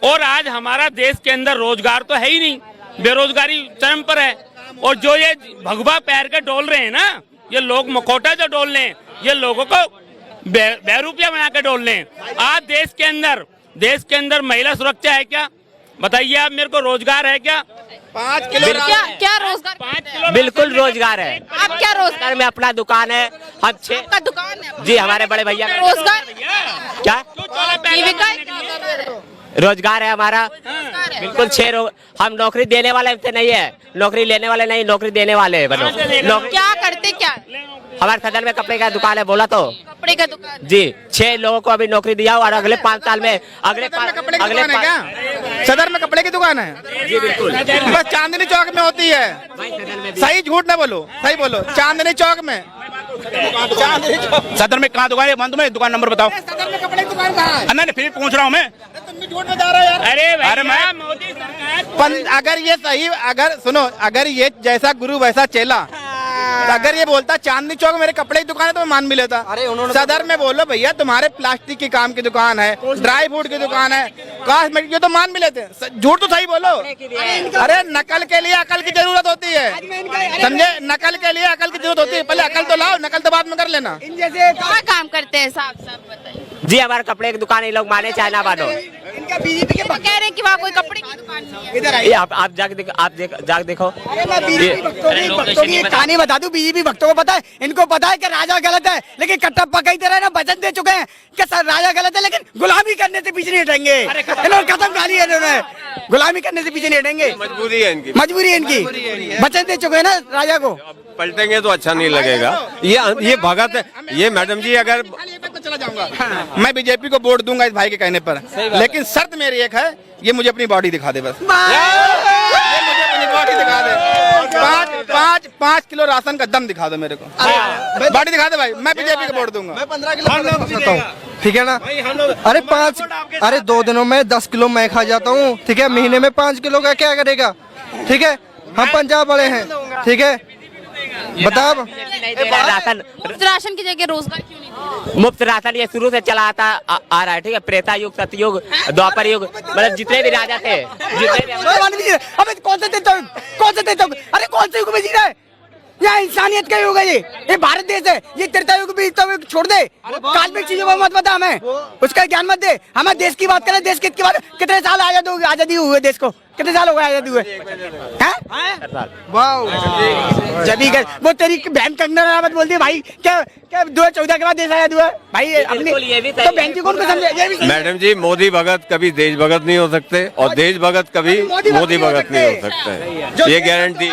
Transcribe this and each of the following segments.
और आज हमारा देश के अंदर रोजगार तो है ही नहीं, बेरोजगारी चरम पर है। और जो ये भगवा पैर के डोल रहे हैं ना, ये लोग मखौटा जो डोल रहे हैं, ये लोगों को बेरूपिया बना के डोल रहे हैं। आज देश के अंदर महिला सुरक्षा है क्या? बताइए आप मेरे को, रोजगार है क्या? 5 किलो क्या रोजगार? 5 किलो बिल्कुल रोजगार है। आप क्या रोजगार में अपना दुकान है, हम का दुकान है? जी हमारे बड़े भैया का रोजगार क्या जीविका रोजगार है हमारा। बिल्कुल हम नौकरी देने वाले तो नहीं है, नौकरी लेने वाले नहीं, नौकरी देने वाले बनो। क्या करते क्या? हमारे सदर में कपड़े का दुकान है, बोला तो कपड़े का दुकान जी 6 लोगों को अभी नौकरी दिया और अगले 5 साल में सदर में कपड़े की दुकान है जी बिल्कुल। बस चांदनी चौक में होती है। सही झूठ ना बोलो, सही बोलो। चांदनी चौक में सदर में कहाँ दुकान है? बंद में दुकान नंबर बताओ। सदर में कपड़े की दुकान कहाँ है? नहीं फिर पूछ रहा हूँ मैं। तुम झूठ में जा रहे हो यार। अरे मैं मोदी सरकार अगर ये सही, अगर सुनो, अगर ये जैसा गुरु वैसा चेला, तो अगर ये बोलता चांदनी चौक मेरे कपड़े की दुकान है तो मैं मान भी लेता। सदर में बोलो भैया तुम्हारे प्लास्टिक की काम की दुकान है, ड्राई फ्रूट की दुकान है, कॉस्मेटिक, ये तो मान भी लेते हैं। झूठ तो सही बोलो। अरे नकल के लिए अकल की जरूरत होती है, समझे? नकल के लिए अकल की जरूरत होती है। पहले अकल तो लाओ, नकल तो बाद में कर लेना। क्या काम करते हैं साहब, सब बताइए। जी हमारे कपड़े की दुकान, ये लोग माने चाहे ना मानो। बीजेपी के कह रहे हैं कि वहाँ कोई कपड़े की दुकान नहीं है। ये आप जाके देखो। भक्तों की कहानी बता दूं, बीजेपी भक्तों को पता है, इनको पता है कि राजा गलत है, लेकिन कटप्पा कई तरह ना वचन दे चुके हैं कि सर राजा गलत है, लेकिन गुलामी करने से पीछे नहीं हटेंगे। इन्होंने खत्म कर लिया, इन्होंने गुलामी करने से पीछे नहीं हटेंगे। मजबूरी है इनकी, मजबूरी है इनकी। वचन दे चुके हैं ना राजा को। पलटेंगे तो अच्छा नहीं लगेगा। ये भगत है ये। मैडम जी अगर चला जाऊंगा, मैं बीजेपी को वोट दूंगा इस भाई के कहने पर, लेकिन शर्त मेरी एक है, ये मुझे अपनी बॉडी दिखा दे बस। ये मुझे अपनी बॉडी दिखा दे। 5 किलो राशन का दम दिखा दो मेरे को, बॉडी दिखा दे भाई, मैं बीजेपी को वोट दूंगा। मैं 15 किलो ठीक है ना। अरे 2 दिनों में 10 किलो मैं खा जाता हूँ, ठीक है। महीने में 5 किलो का क्या करेगा? ठीक है, हम पंजाब वाले हैं, ठीक है। बताओ राशन की जगह रोजगार क्यों नहीं? मुफ्त राशन ये शुरू से चला आ रहा है, ठीक है। त्रेता युग, सतयुग, द्वापर युग, मतलब जितने भी राजा थे, अबे कौन से देता अरे कौन से युग में जी रहा है? यह इंसानियत का युग है, ये भारत देश है। ये त्रेता युग भी तो छोड़ दे, काल्पनिक चीजों को मत बता हमें, उसका ज्ञान मत दे हमें। देश की बात करें, देश की बात, कितने साल आजादी हुए देश को? कितने साल हो गए आजादी हुए? वो तेरी बहन कंगना रनावत बोलती है भाई क्या 2014 के बाद देश आजाद हुआ भाई? अपनी तो बहन की कौन को समझे? मैडम जी मोदी भगत कभी देश भगत नहीं हो सकते, और देश भगत कभी मोदी भगत नहीं हो सकते, ये गारंटी।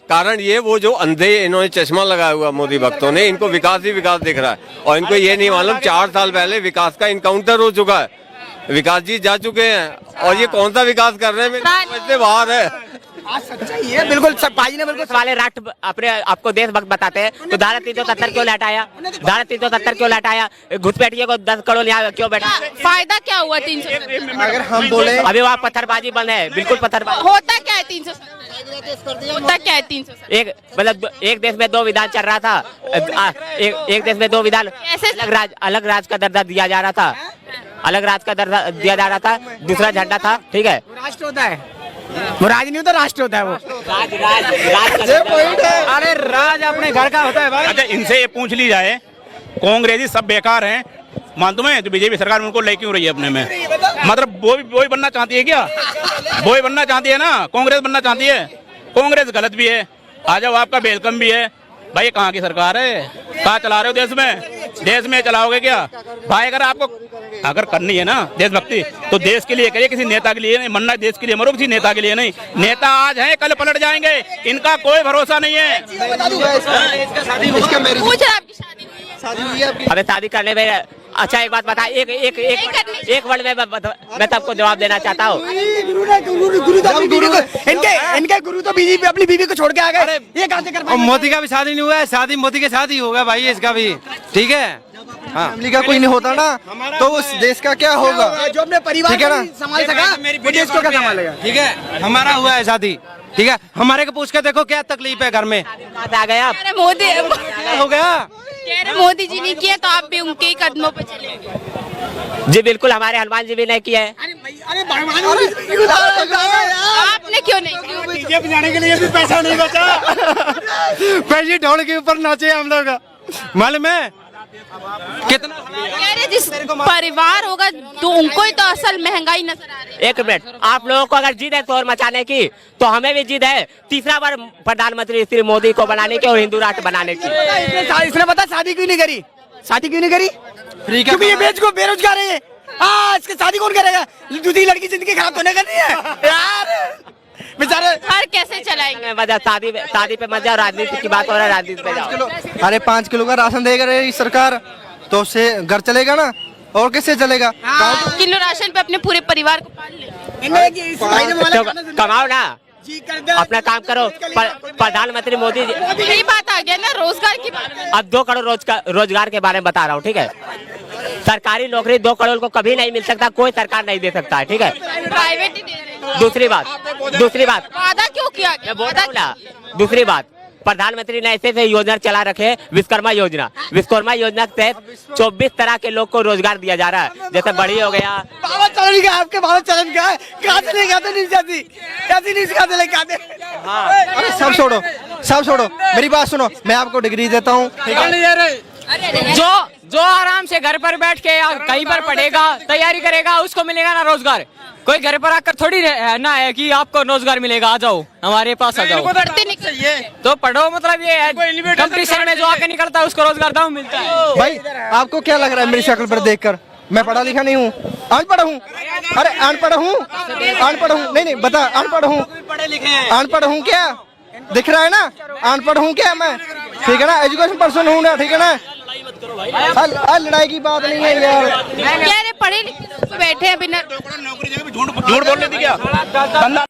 कारण ये वो जो अंधे इन्होंने चश्मा लगाया हुआ मोदी भक्तों ने, इनको विकास ही विकास दिख रहा है, और इनको ये नहीं मालूम 4 साल पहले विकास का इनकाउंटर हो चुका है। विकास जी जा चुके हैं, और ये कौन सा विकास कर रहे हैं इससे बाहर है। सच्चाई है बिल्कुल। भाई ने बिल्कुल वाले राष्ट्र अपने आपको देशभक्त बताते हैं, तो धारा 370 क्यों लटाया? धारा 370 क्यों लटाया? घुसपैठिए को 10 करोड़ यहाँ क्यों बैठा? फायदा क्या हुआ 370? अगर हम बोले अभी वहाँ पत्थरबाजी बंद है, बिल्कुल पत्थरबाजी। होता क्या है 370? होता क्या है 370? मतलब एक देश में 2 विधान चल रहा था, एक देश में 2 विधान, अलग राज का दर्जा दिया जा रहा था, अलग राज का दर्जा दिया जा रहा था, दूसरा झंडा था, ठीक है। राष्ट्र होता है वो, राज नहीं होता, राष्ट्र होता है वो। अरे राज अपने घर का होता है भाई। अच्छा इनसे ये पूछ ली जाए, कांग्रेसी सब बेकार हैं, मानते मैं, तो बीजेपी सरकार उनको ले क्यों रही है अपने में? मतलब वो भी बनना चाहती है क्या? वो ही बनना चाहती है ना, कांग्रेस बनना चाहती है। कांग्रेस गलत भी है, आ जाओ आपका वेलकम भी है भाई। कहाँ की सरकार है? कहाँ चला रहे हो देश में? देश में चलाओगे क्या भाई? अगर आपको करनी है ना देशभक्ति, तो देश के लिए करिए, किसी नेता के लिए नहीं मरना, देश के लिए मरो, किसी नेता के लिए नहीं। नेता आज हैं कल पलट जाएंगे, इनका कोई भरोसा नहीं है। अबे शादी करने में, अच्छा एक बात बता, एक वर्ड में मैं सबको जवाब देना चाहता हूँ। इनके गुरु तो बीजेपी अपनी बीवी को छोड़ के आ गए, ये कहाँ से कर पाएंगे? मोदी का भी शादी नहीं हुआ है, शादी मोदी के साथ ही होगा भाई, इसका भी ठीक है। फैमिली का कोई नहीं होता ना, तो उस देश का क्या होगा? जो अपने परिवार ठीक है ना, संभाल सका, वो देश को क्या संभालेगा? ठीक है, हमारा हुआ है शादी, ठीक है। हमारे को पूछ के देखो क्या तकलीफ है घर में। आ गया मोदी हो गया, मोदी जी ने किया तो आप भी उनके ही कदमों पर चलेंगे। जी बिल्कुल, हमारे हनुमान जी भी नहीं किए हैं। आपने क्यों नहीं किया? बजाने के लिए भी पैसा नहीं बचा। पैसे ढोल के ऊपर नाचे हम लोग, मालूम है कितना। कह रहे जिस परिवार होगा तो उनको ही तो असल महंगाई नजर आ रही है। एक मिनट, आप लोगों को अगर जिद है शोर मचाने की तो हमें भी जिद है तीसरा बार प्रधानमंत्री श्री मोदी को बनाने की और हिंदू राष्ट्र बनाने की। इसने पता शादी क्यों नहीं करी? शादी क्यों नहीं करी? क्योंकि ये बेरोजगार है। हाँ, इसकी शादी कौन करेगा? दूसरी लड़की जिंदगी खराब तो नहीं करनी है यार, बेचारे। घर कैसे चलाएंगे? वजह शादी पे मत जाओ, राजनीति की बात हो रहा है, राजनीति पे जाओ। अरे 5 किलो का राशन देगा रही सरकार तो उससे घर चलेगा ना, और कैसे चलेगा? 5 किलो राशन पे अपने पूरे परिवार को पाल ले। तो कमाओ ना, अपना काम करो। प्रधानमंत्री मोदी जी, यही बात आ गया ना रोजगार की बात। अब 2 करोड़ रोजगार के बारे में बता रहा हूँ, ठीक है। सरकारी नौकरी 2 करोड़ को कभी नहीं मिल सकता, कोई सरकार नहीं दे सकता है, ठीक है। प्राइवेट ही दे रहे हैं। दूसरी बात वादा क्यों किया गया? बोल ना, दूसरी बात, प्रधानमंत्री ने ऐसे योजना चला रखे, विश्वकर्मा योजना के तहत 24 तरह के लोग को रोजगार दिया जा रहा है। जैसे बड़ी हो गया, बाबा चलन का, आपके बाबा चलन का है, कहाँ से लेके आते? नहीं जाती, कैसी नहीं सिखाते लेके आते? अरे सब छोड़ो, मेरी बात सुनो, मैं आपको डिग्री देता हूँ, ठीक है। जो आराम से घर पर बैठ के या कहीं पर पढ़ेगा, तैयारी करेगा, उसको मिलेगा ना रोजगार। कोई घर पर आकर थोड़ी ना है कि आपको रोजगार मिलेगा, आ जाओ हमारे पास आ जाओ। तो पढ़ो, मतलब ये है कंपटीशन में जो आके निकलता है उसको रोजगार दाव मिलता है। भाई आपको क्या लग रहा है मेरी शक्ल पर देखकर? मैं पढ़ा लिखा नहीं हूँ, अनपढ़ हूँ। अरे अनपढ़ हूँ, नहीं बता, अनपढ़ हूँ क्या? दिख रहा है ना, अनपढ़ हूँ क्या मैं? ठीक है ना, एजुकेशन पर्सन हूँ ना, ठीक है ना। लड़ाई की बात नहीं है यार। कह रहे पढ़े लिखे लोग बैठे हैं बिना झूठ बोलने दी क्या?